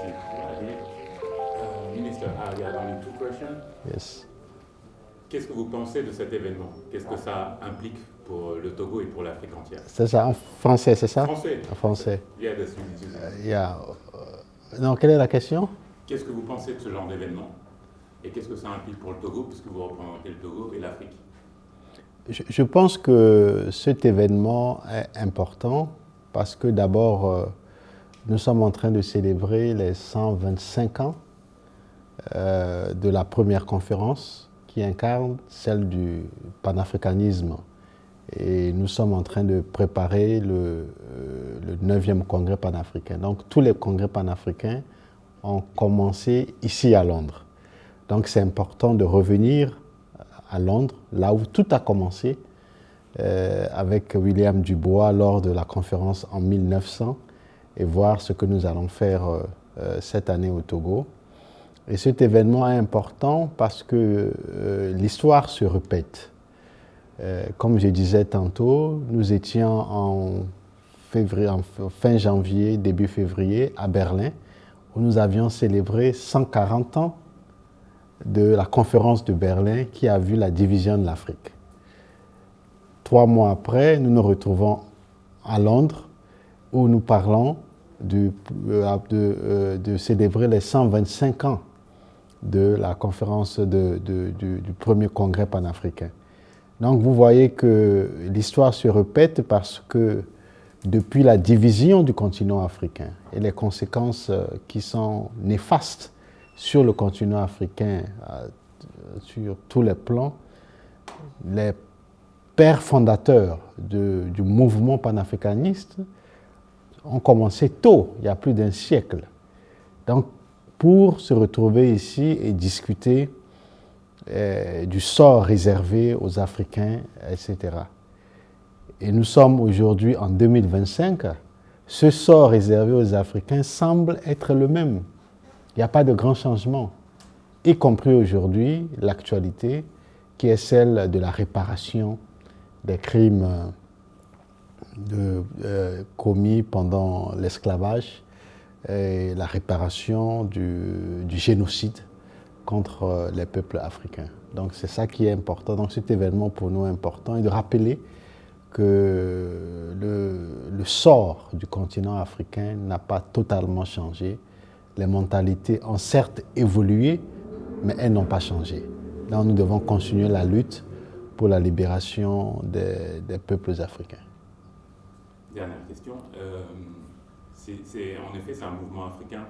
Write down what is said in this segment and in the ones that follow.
Merci. Minister, I have only two questions. Yes. Qu'est-ce que vous pensez de cet événement? Qu'est-ce que ça implique pour le Togo et pour l'Afrique entière? C'est ça, en français, c'est ça? Français. En français. Yeah, that's easy. Non, quelle est la question? Qu'est-ce que vous pensez de ce genre d'événement? Et qu'est-ce que ça implique pour le Togo, puisque vous représentez le Togo et l'Afrique? Je pense que cet événement est important parce que d'abord, nous sommes en train de célébrer les 125 ans de la première conférence qui incarne celle du panafricanisme. Et nous sommes en train de préparer le 9e congrès panafricain. Donc tous les congrès panafricains ont commencé ici à Londres. Donc c'est important de revenir à Londres, là où tout a commencé, avec William Dubois lors de la conférence en 1900, et voir ce que nous allons faire cette année au Togo. Et cet événement est important parce que l'histoire se répète. Comme je disais tantôt, nous étions en fin janvier, début février, à Berlin, où nous avions célébré 140 ans de la conférence de Berlin qui a vu la division de l'Afrique. 3 mois après, nous nous retrouvons à Londres, où nous parlons de célébrer les 125 ans de la conférence du premier congrès panafricain. Donc vous voyez que l'histoire se répète parce que depuis la division du continent africain et les conséquences qui sont néfastes sur le continent africain, sur tous les plans, les pères fondateurs du mouvement panafricaniste ont commencé tôt, il y a plus d'1 siècle. Donc, pour se retrouver ici et discuter du sort réservé aux Africains, etc. Et nous sommes aujourd'hui en 2025. Ce sort réservé aux Africains semble être le même. Il n'y a pas de grand changement, y compris aujourd'hui l'actualité qui est celle de la réparation des crimes commis pendant l'esclavage et la réparation du génocide contre les peuples africains. Donc c'est ça qui est important. Donc cet événement pour nous est important et de rappeler que le sort du continent africain n'a pas totalement changé. Les mentalités ont certes évolué, mais elles n'ont pas changé. Donc nous devons continuer la lutte pour la libération des peuples africains. Dernière question. En effet, c'est un mouvement africain,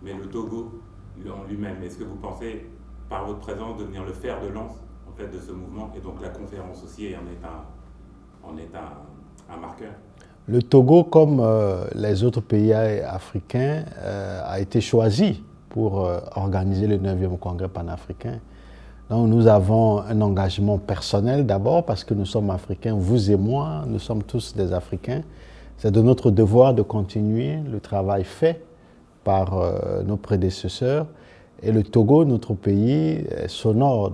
mais le Togo en lui-même, est-ce que vous pensez, par votre présence, devenir le fer de lance en fait, de ce mouvement? Et donc la conférence aussi en est un marqueur. Le Togo, comme les autres pays africains, a été choisi pour organiser le 9e congrès panafricain. Donc nous avons un engagement personnel d'abord parce que nous sommes africains, vous et moi, nous sommes tous des Africains. C'est de notre devoir de continuer le travail fait par nos prédécesseurs. Et le Togo, notre pays, s'honore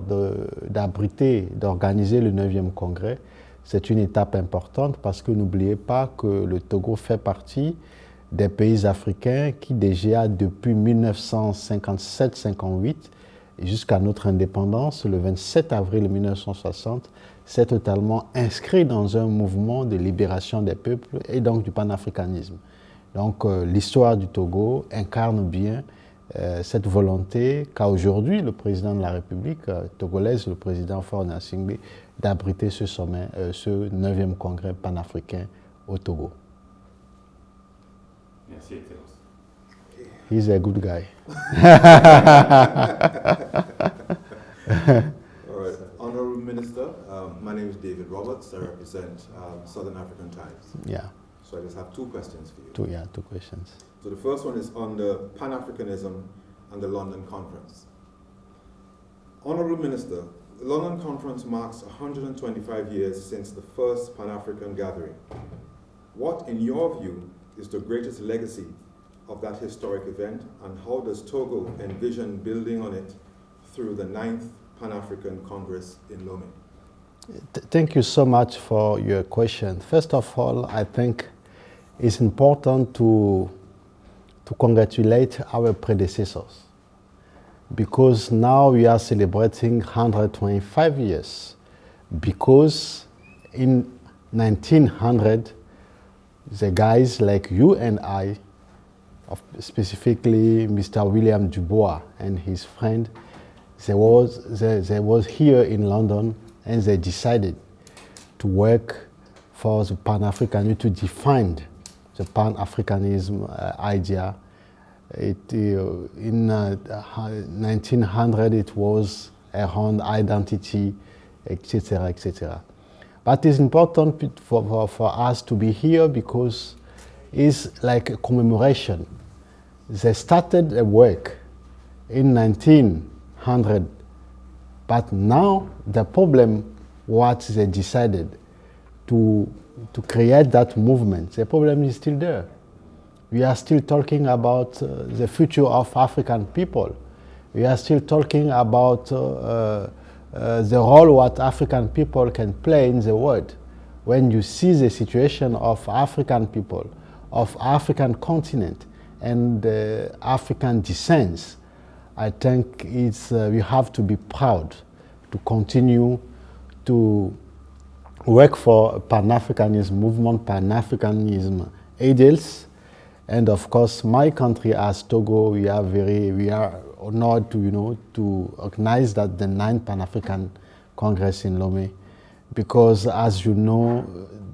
d'abriter, d'organiser le 9e congrès. C'est une étape importante parce que n'oubliez pas que le Togo fait partie des pays africains qui déjà depuis 1957-58 jusqu'à notre indépendance, le 27 avril 1960, s'est totalement inscrit dans un mouvement de libération des peuples et donc du panafricanisme. Donc l'histoire du Togo incarne bien cette volonté qu'a aujourd'hui le président de la République togolaise, le président Faure Gnassingbé, d'abriter ce sommet, ce 9e congrès panafricain au Togo. Merci, Excellence. He's a good guy. All right. Honorable Minister, my name is David Roberts. I represent Southern African Times. Yeah. So I just have 2 questions for you. Two questions. So the first one is on the Pan-Africanism and the London Conference. Honorable Minister, the London Conference marks 125 years since the first Pan-African gathering. What, in your view, is the greatest legacy of that historic event, and how does Togo envision building on it through the 9th Pan-African Congress in Lomé? Thank you so much for your question. First of all, I think it's important to to congratulate our predecessors, because now we are celebrating 125 years, because in 1900, the guys like you and I, specifically Mr. William Dubois and his friend, they was here in London, and they decided to work for the Pan-Africanism, to define the Pan-Africanism idea. In 1900, it was around identity, etc., etc. But it's important for us to be here because it's like a commemoration. They started a work in 1900, but now the problem, what they decided to create that movement, the problem is still there. We are still talking about the future of African people. We are still talking about the role what African people can play in the world. When you see the situation of African people, of African continent, and African descents, I think we have to be proud to continue to work for Pan-Africanism movement, Pan-Africanism ideals. And of course, my country as Togo, we are honored to organize that the 9th Pan-African Congress in Lomé, because as you know,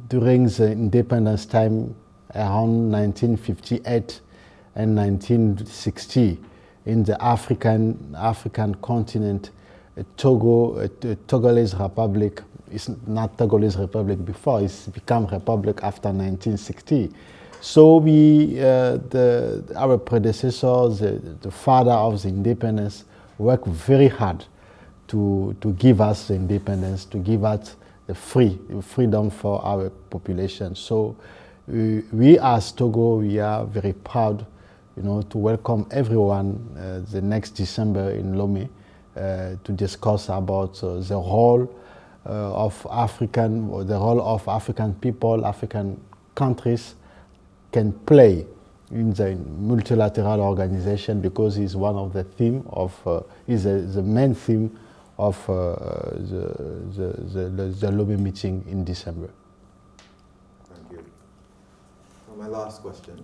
during the independence time around 1958 and 1960, in the African continent, Togolese Republic, it's not Togolese Republic before, it's become Republic after 1960. So our predecessors, the father of the independence, worked very hard to give us the independence, to give us the freedom for our population. So we as Togo, we are very proud, to welcome everyone the next December in Lomé to discuss about the role of African people, African countries can play in the multilateral organization, because it's one of the theme of is the main theme of the Lomé meeting in December. Thank you. My last question.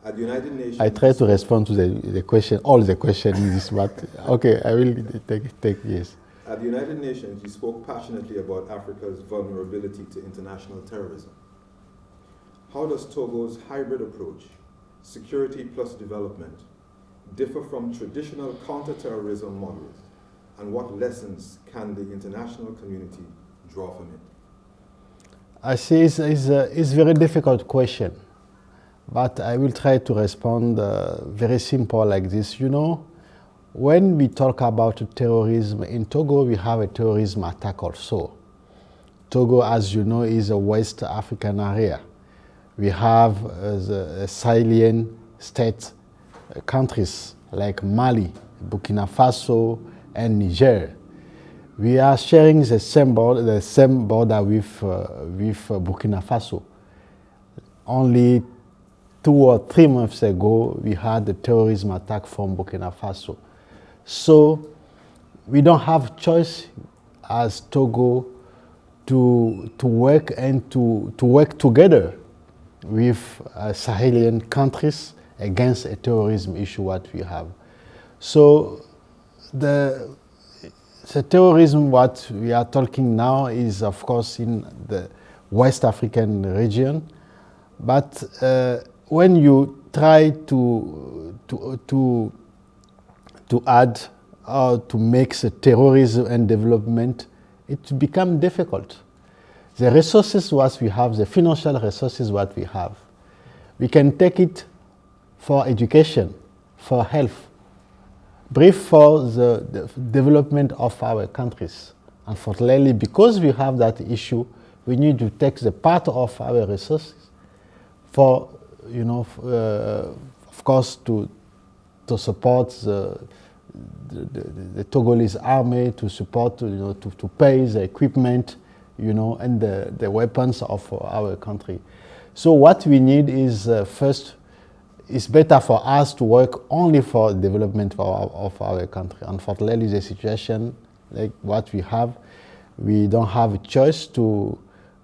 At the United Nations, I try to respond to the question, all the questions in this, but okay, I will take yes. At the United Nations, you spoke passionately about Africa's vulnerability to international terrorism. How does Togo's hybrid approach, security plus development, differ from traditional counter-terrorism models, and what lessons can the international community draw from it? I see it's a very difficult question, but I will try to respond very simple like this. When we talk about terrorism, in Togo we have a terrorism attack also. Togo, as you know, is a West African area. We have the Sahelien state countries like Mali, Burkina Faso, and Niger. We are sharing the same border with Burkina Faso. Only 2 or 3 months ago, we had a terrorism attack from Burkina Faso. So we don't have choice as Togo to work and to work together with Sahelian countries against a terrorism issue what we have. So the terrorism what we are talking now is of course in the West African region, but when you try to add or to mix terrorism and development, it becomes difficult. The resources what we have, the financial resources what we have, we can take it for education, for health, brief for the development of our countries. Unfortunately, because we have that issue, we need to take the part of our resources for, of course, to support the Togolese army, to support, to pay the equipment, and the weapons of our country. So what we need is first, it's better for us to work only for development of our country. Unfortunately, the situation like what we have, we don't have a choice to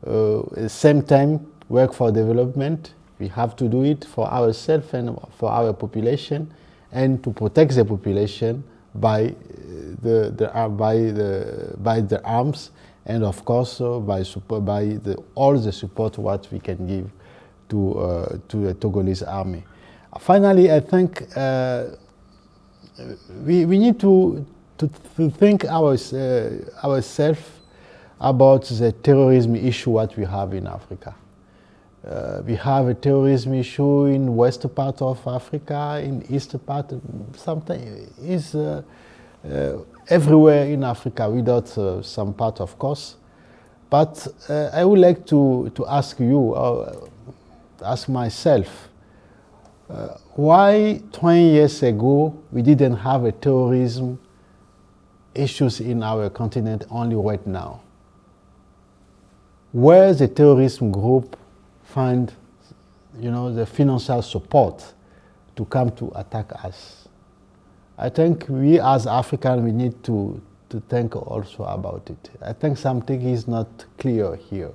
at the same time work for development. We have to do it for ourselves and for our population, and to protect the population by the arms, and of course by all the support what we can give to the Togolese army. Finally, I think we need to think ourselves about the terrorism issue what we have in Africa. We have a terrorism issue in west part of Africa, in east part, sometimes is everywhere in Africa, without some part, of course. But I would like to ask you, ask myself, why 20 years ago we didn't have a terrorism issues in our continent only right now? Where the terrorism group find, the financial support to come to attack us? I think we as Africans, we need to think also about it. I think something is not clear here,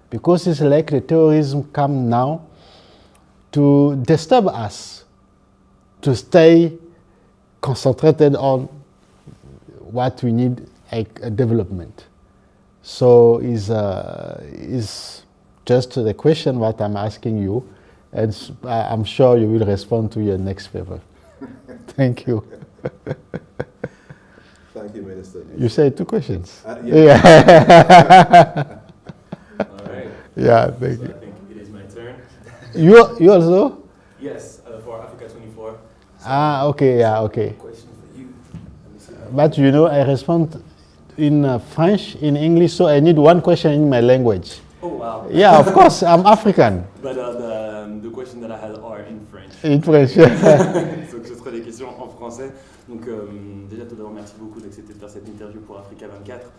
because it's like the terrorism come now to disturb us, to stay concentrated on what we need, like development. So is just the question what I'm asking you, and I'm sure you will respond to your next paper. Thank you. Thank you, Minister. You said 2 questions. Yeah. All right. Yeah, thank So you. I think it is my turn. You also? Yes, for Africa 24. Okay, yeah, okay. Question for you. Let me see. But I respond in French, in English, so I need 1 question in my language. Oh wow. Yeah, of course, I'm African. But the question that I had are in French. In French. Donc ce sera des questions en français. Donc déjà tout d'abord merci beaucoup d'accepter de faire cette interview pour Africa 24.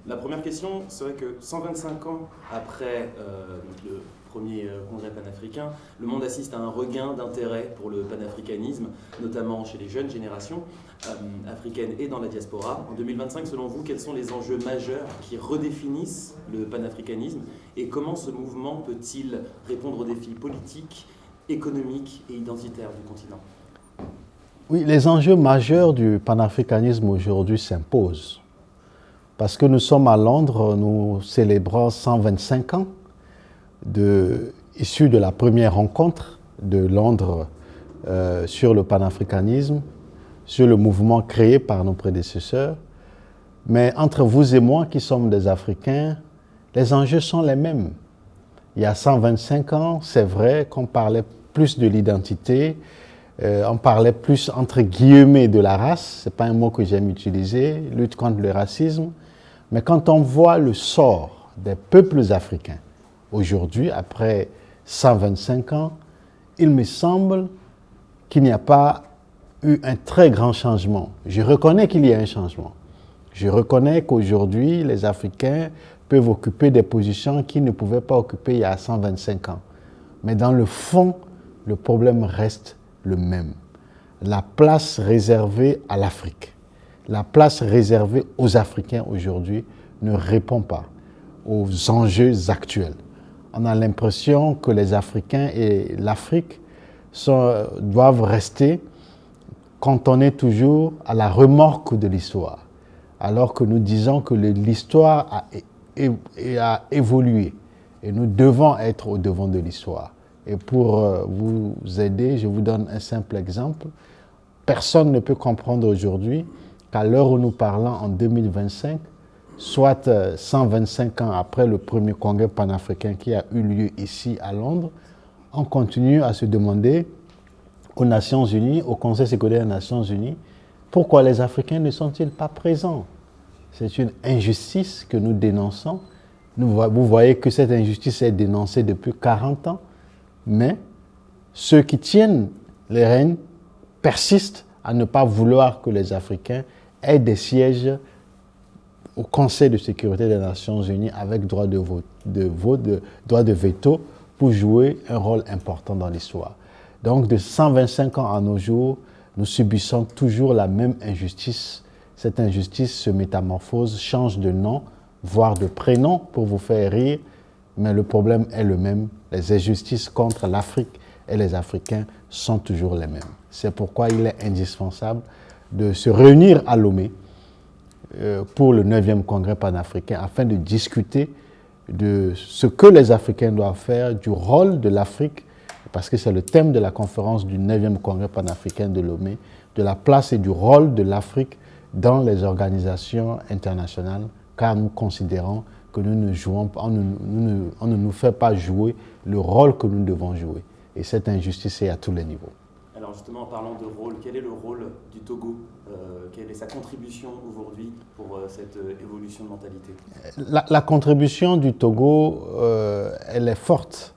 La première question serait que 125 ans après donc le premier congrès panafricain, le monde assiste à un regain d'intérêt pour le panafricanisme, notamment chez les jeunes générations africaines et dans la diaspora. En 2025, selon vous, quels sont les enjeux majeurs qui redéfinissent le panafricanisme et comment ce mouvement peut-il répondre aux défis politiques, économiques et identitaires du continent? Oui, les enjeux majeurs du panafricanisme aujourd'hui s'imposent. Parce que nous sommes à Londres, nous célébrons 125 ans issus de la première rencontre de Londres sur le panafricanisme, sur le mouvement créé par nos prédécesseurs. Mais entre vous et moi, qui sommes des Africains, les enjeux sont les mêmes. Il y a 125 ans, c'est vrai qu'on parlait plus de l'identité, on parlait plus entre guillemets de la race, ce n'est pas un mot que j'aime utiliser, lutte contre le racisme. Mais quand on voit le sort des peuples africains aujourd'hui, après 125 ans, il me semble qu'il n'y a pas eu un très grand changement. Je reconnais qu'il y a un changement. Je reconnais qu'aujourd'hui, les Africains peuvent occuper des positions qu'ils ne pouvaient pas occuper il y a 125 ans. Mais dans le fond, le problème reste le même. La place réservée à l'Afrique, la place réservée aux Africains aujourd'hui ne répond pas aux enjeux actuels. On a l'impression que les Africains et l'Afrique doivent rester cantonnés toujours à la remorque de l'histoire, alors que nous disons que l'histoire a évolué et nous devons être au devant de l'histoire. Et pour vous aider, je vous donne un simple exemple. Personne ne peut comprendre aujourd'hui qu'à l'heure où nous parlons en 2025, soit 125 ans après le premier congrès panafricain qui a eu lieu ici à Londres, on continue à se demander aux Nations Unies, au Conseil sécurité des Nations Unies, pourquoi les Africains ne sont-ils pas présents? C'est une injustice que nous dénonçons. Vous voyez que cette injustice est dénoncée depuis 40 ans, mais ceux qui tiennent les rênes persistent à ne pas vouloir que les Africains aient des sièges au Conseil de sécurité des Nations Unies avec droit droit de veto pour jouer un rôle important dans l'histoire. Donc de 125 ans à nos jours, nous subissons toujours la même injustice. Cette injustice se métamorphose, change de nom, voire de prénom pour vous faire rire, mais le problème est le même. Les injustices contre l'Afrique et les Africains sont toujours les mêmes. C'est pourquoi il est indispensable de se réunir à Lomé pour le 9e congrès panafricain afin de discuter de ce que les Africains doivent faire, du rôle de l'Afrique, parce que c'est le thème de la conférence du 9e congrès panafricain de Lomé, de la place et du rôle de l'Afrique dans les organisations internationales, car nous considérons que nous ne jouons pas, on ne nous fait pas jouer le rôle que nous devons jouer. Et cette injustice est à tous les niveaux. Alors justement, en parlant de rôle, quel est le rôle du Togo? Quelle est sa contribution aujourd'hui pour cette évolution de mentalité? La contribution du Togo, elle est forte.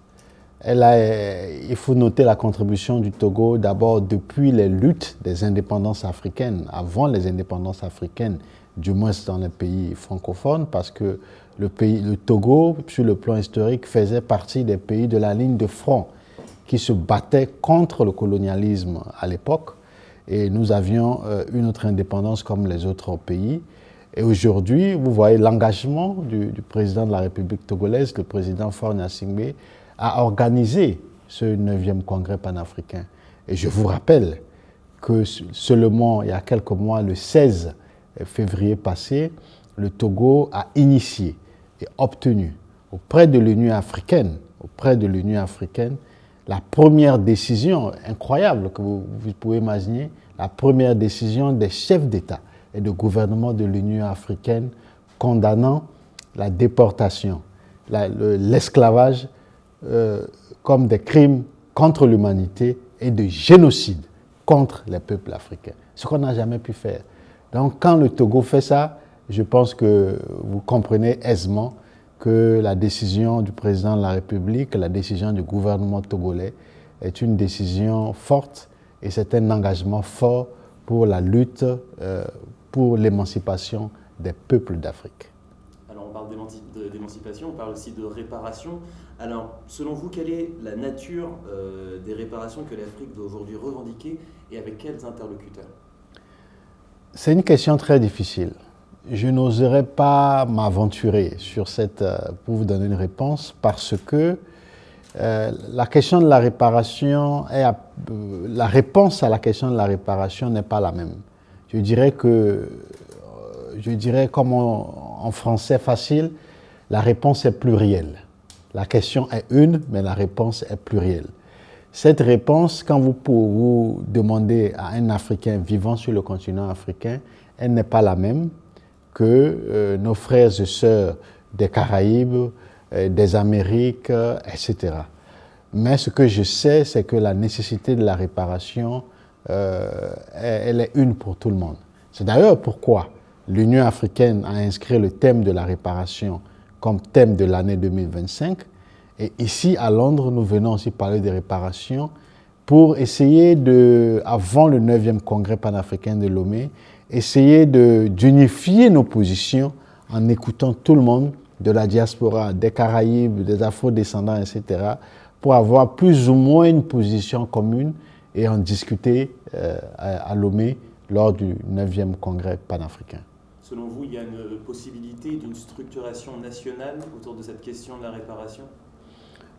Il faut noter la contribution du Togo d'abord depuis les luttes des indépendances africaines, avant les indépendances africaines, du moins dans les pays francophones, parce que le Togo, sur le plan historique, faisait partie des pays de la ligne de front qui se battaient contre le colonialisme à l'époque. Et nous avions une autre indépendance comme les autres pays. Et aujourd'hui, vous voyez l'engagement du président de la République togolaise, le président Faure Gnassingbé, à organiser ce 9e congrès panafricain. Et je vous rappelle que seulement il y a quelques mois, le 16 février passé, le Togo a initié et obtenu auprès de l'Union africaine, la première décision incroyable que vous pouvez imaginer, la première décision des chefs d'État et de gouvernement de l'Union africaine condamnant la déportation, l'esclavage comme des crimes contre l'humanité et de génocide contre les peuples africains. Ce qu'on n'a jamais pu faire. Donc quand le Togo fait ça, je pense que vous comprenez aisément que la décision du président de la République, la décision du gouvernement togolais est une décision forte et c'est un engagement fort pour la lutte pour l'émancipation des peuples d'Afrique. Alors on parle d'émancipation, on parle aussi de réparation. Alors selon vous, quelle est la nature des réparations que l'Afrique doit aujourd'hui revendiquer et avec quels interlocuteurs? C'est une question très difficile. Je n'oserais pas m'aventurer sur pour vous donner une réponse parce que la question de la réparation, la réponse à la question de la réparation n'est pas la même. Je dirais comme en français facile, la réponse est plurielle. La question est une, mais la réponse est plurielle. Cette réponse, quand vous demandez à un Africain vivant sur le continent africain, elle n'est pas la même que nos frères et sœurs des Caraïbes, des Amériques, etc. Mais ce que je sais, c'est que la nécessité de la réparation, elle est une pour tout le monde. C'est d'ailleurs pourquoi l'Union africaine a inscrit le thème de la réparation comme thème de l'année 2025. Et ici, à Londres, nous venons aussi parler des réparations pour essayer avant le 9e congrès panafricain de Lomé, essayer d'unifier nos positions en écoutant tout le monde de la diaspora, des Caraïbes, des Afro-descendants, etc., pour avoir plus ou moins une position commune et en discuter à Lomé lors du 9e congrès panafricain. Selon vous, il y a une possibilité d'une structuration nationale autour de cette question de la réparation ?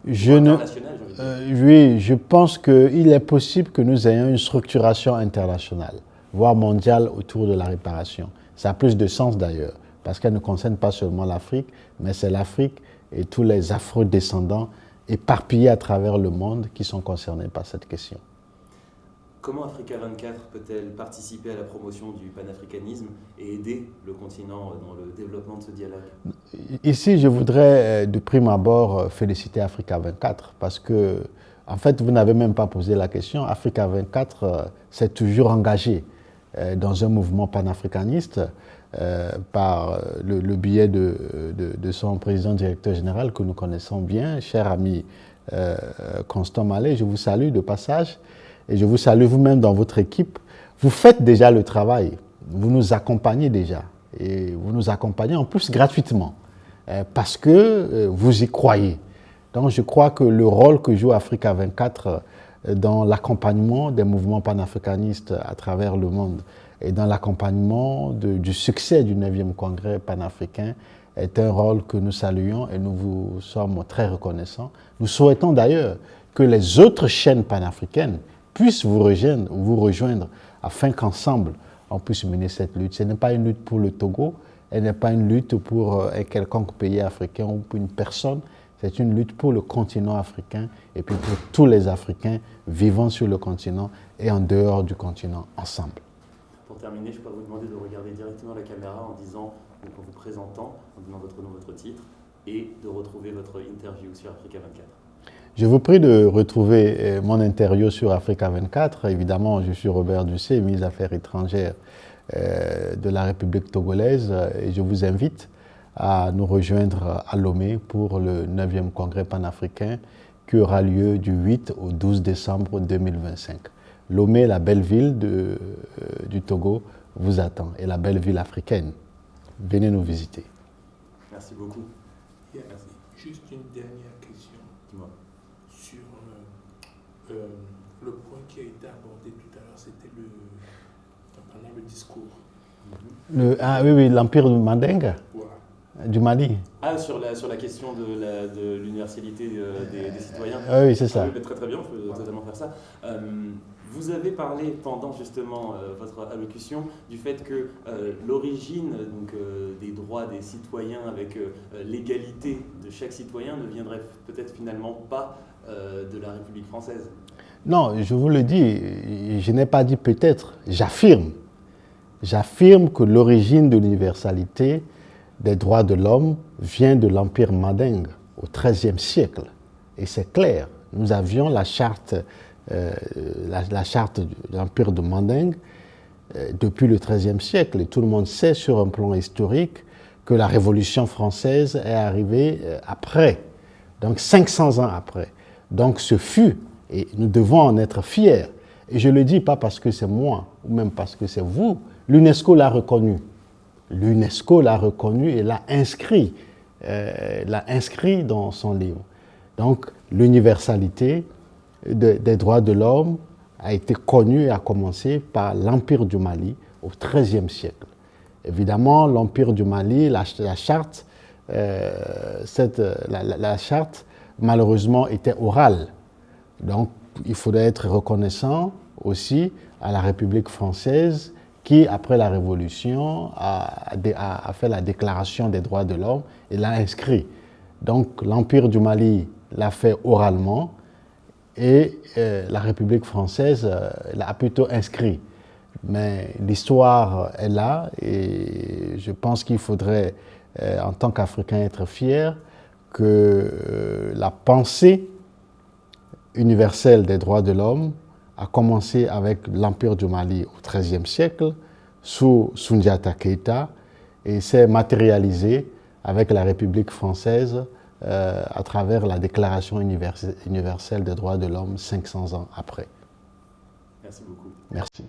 Oui, je pense qu'il est possible que nous ayons une structuration internationale, voire mondiale, autour de la réparation. Ça a plus de sens d'ailleurs, parce qu'elle ne concerne pas seulement l'Afrique, mais c'est l'Afrique et tous les Afro-descendants éparpillés à travers le monde qui sont concernés par cette question. Comment Africa 24 peut-elle participer à la promotion du panafricanisme et aider le continent dans le développement de ce dialogue ? Ici, je voudrais de prime abord féliciter Africa 24 parce que, en fait, vous n'avez même pas posé la question. Africa 24 s'est toujours engagé dans un mouvement panafricaniste par le biais de son président directeur général que nous connaissons bien, cher ami Constant Mallet. Je vous salue de passage. Et je vous salue vous-même dans votre équipe. Vous faites déjà le travail, vous nous accompagnez déjà. Et vous nous accompagnez en plus gratuitement, parce que vous y croyez. Donc je crois que le rôle que joue Africa 24 dans l'accompagnement des mouvements panafricanistes à travers le monde et dans l'accompagnement du succès du 9e congrès panafricain est un rôle que nous saluons et nous vous sommes très reconnaissants. Nous souhaitons d'ailleurs que les autres chaînes panafricaines puissent vous rejoindre afin qu'ensemble on puisse mener cette lutte. Ce n'est pas une lutte pour le Togo, elle n'est pas une lutte pour un quelconque pays africain ou pour une personne, c'est une lutte pour le continent africain et puis pour tous les Africains vivant sur le continent et en dehors du continent ensemble. Pour terminer, je peux vous demander de regarder directement la caméra en disant, donc en vous présentant, en donnant votre nom, votre titre, et de retrouver votre interview sur Africa 24. Je vous prie de retrouver mon interview sur Africa 24. Évidemment, je suis Robert Ducé, ministre des Affaires étrangères de la République togolaise, et je vous invite à nous rejoindre à Lomé pour le 9e congrès panafricain qui aura lieu du 8 au 12 décembre 2025. Lomé, la belle ville du Togo, vous attend, et la belle ville africaine. Venez nous visiter. Merci beaucoup. Merci. Juste une dernière question. Dis-moi. Sur le point qui a été abordé tout à l'heure, c'était pendant le discours. Oui, l'Empire du Mandingue, Voilà. du Mali. Ah, sur la question de l'universalité des citoyens. Oui, c'est ça. Oui, très très bien, on peut totalement faire ça. Vous avez parlé pendant justement votre allocution du fait que l'origine des droits des citoyens avec l'égalité de chaque citoyen ne viendrait peut-être finalement pas de la République française. Non, je vous le dis, je n'ai pas dit peut-être, j'affirme. J'affirme que l'origine de l'universalité des droits de l'homme vient de l'Empire mandingue au XIIIe siècle. Et c'est clair, nous avions la charte de l'Empire de Mandingue depuis le XIIIe siècle. Et tout le monde sait sur un plan historique que la Révolution française est arrivée après, donc 500 ans après. Donc ce fut, et nous devons en être fiers. Et je ne le dis pas parce que c'est moi, ou même parce que c'est vous, l'UNESCO l'a reconnu. L'UNESCO l'a reconnu et l'a inscrit dans son livre. Donc l'universalité des droits de l'homme a été connue et a commencé par l'Empire du Mali au XIIIe siècle. Évidemment, l'Empire du Mali, la charte, malheureusement, était orale. Donc, il faudrait être reconnaissant aussi à la République française qui, après la Révolution, a fait la Déclaration des droits de l'homme et l'a inscrit. Donc, l'Empire du Mali l'a fait oralement et la République française l'a plutôt inscrit. Mais l'histoire est là et je pense qu'il faudrait, en tant qu'Africain, être fier que la pensée universelle des droits de l'homme a commencé avec l'Empire du Mali au XIIIe siècle, sous Soundiata Keïta, et s'est matérialisée avec la République française à travers la Déclaration universelle des droits de l'homme 500 ans après. Merci beaucoup. Merci.